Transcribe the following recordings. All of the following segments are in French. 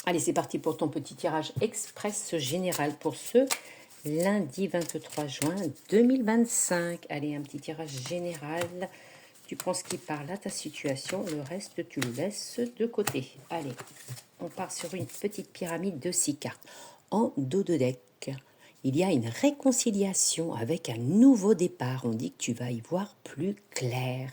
Allez, c'est parti pour ton petit tirage express général pour ce lundi 23 juin 2025. Allez, un petit tirage général. Tu prends ce qui parle à ta situation, le reste, tu le laisses de côté. Allez, on part sur une petite pyramide de 6 cartes. En dos de deck, il y a une réconciliation avec un nouveau départ. On dit que tu vas y voir plus clair.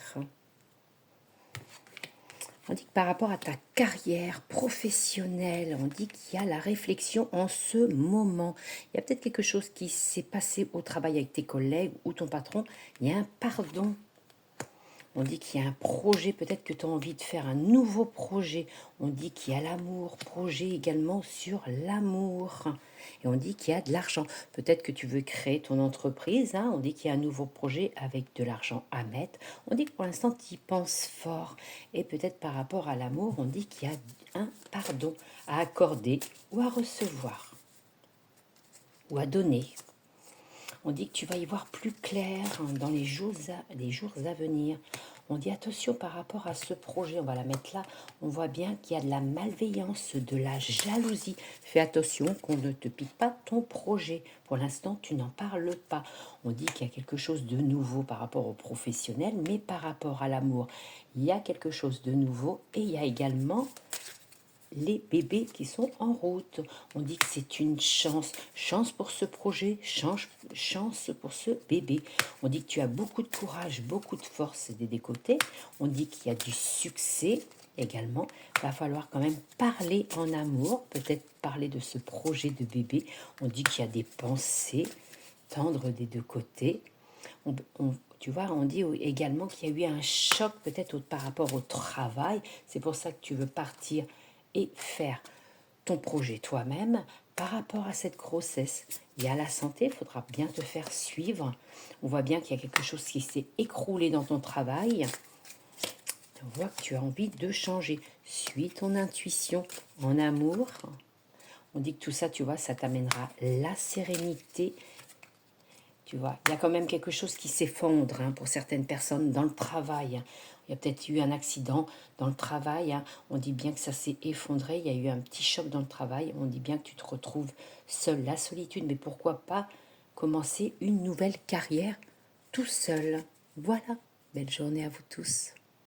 On dit que par rapport à ta carrière professionnelle, on dit qu'il y a la réflexion en ce moment. Il y a peut-être quelque chose qui s'est passé au travail avec tes collègues ou ton patron. Il y a un pardon. On dit qu'il y a un projet, peut-être que tu as envie de faire un nouveau projet. On dit qu'il y a l'amour, projet également sur l'amour. Et on dit qu'il y a de l'argent. Peut-être que tu veux créer ton entreprise. Hein. On dit qu'il y a un nouveau projet avec de l'argent à mettre. On dit que pour l'instant, tu y penses fort. Et peut-être par rapport à l'amour, on dit qu'il y a un pardon à accorder ou à recevoir. Ou à donner. On dit que tu vas y voir plus clair dans les jours à venir. On dit attention par rapport à ce projet, on va la mettre là. On voit bien qu'il y a de la malveillance, de la jalousie. Fais attention qu'on ne te pique pas ton projet. Pour l'instant, tu n'en parles pas. On dit qu'il y a quelque chose de nouveau par rapport au professionnel, mais par rapport à l'amour, il y a quelque chose de nouveau. Et il y a également les bébés qui sont en route. On dit que c'est une chance. Chance pour ce projet, chance pour ce bébé. On dit que tu as beaucoup de courage, beaucoup de force des côtés. On dit qu'il y a du succès également. Il va falloir quand même parler en amour, peut-être parler de ce projet de bébé. On dit qu'il y a des pensées tendres des deux côtés. Tu vois, on dit également qu'il y a eu un choc peut-être par rapport au travail. C'est pour ça que tu veux partir et faire ton projet toi-même par rapport à cette grossesse. Il y a la santé, il faudra bien te faire suivre. On voit bien qu'il y a quelque chose qui s'est écroulé dans ton travail. On voit que tu as envie de changer. Suis ton intuition en amour. On dit que tout ça, tu vois, ça t'amènera la sérénité. Tu vois, il y a quand même quelque chose qui s'effondre pour certaines personnes dans le travail. Il y a peut-être eu un accident dans le travail. On dit bien que ça s'est effondré. Il y a eu un petit choc dans le travail. On dit bien que tu te retrouves seul, la solitude. Mais pourquoi pas commencer une nouvelle carrière tout seul. Voilà. Belle journée à vous tous.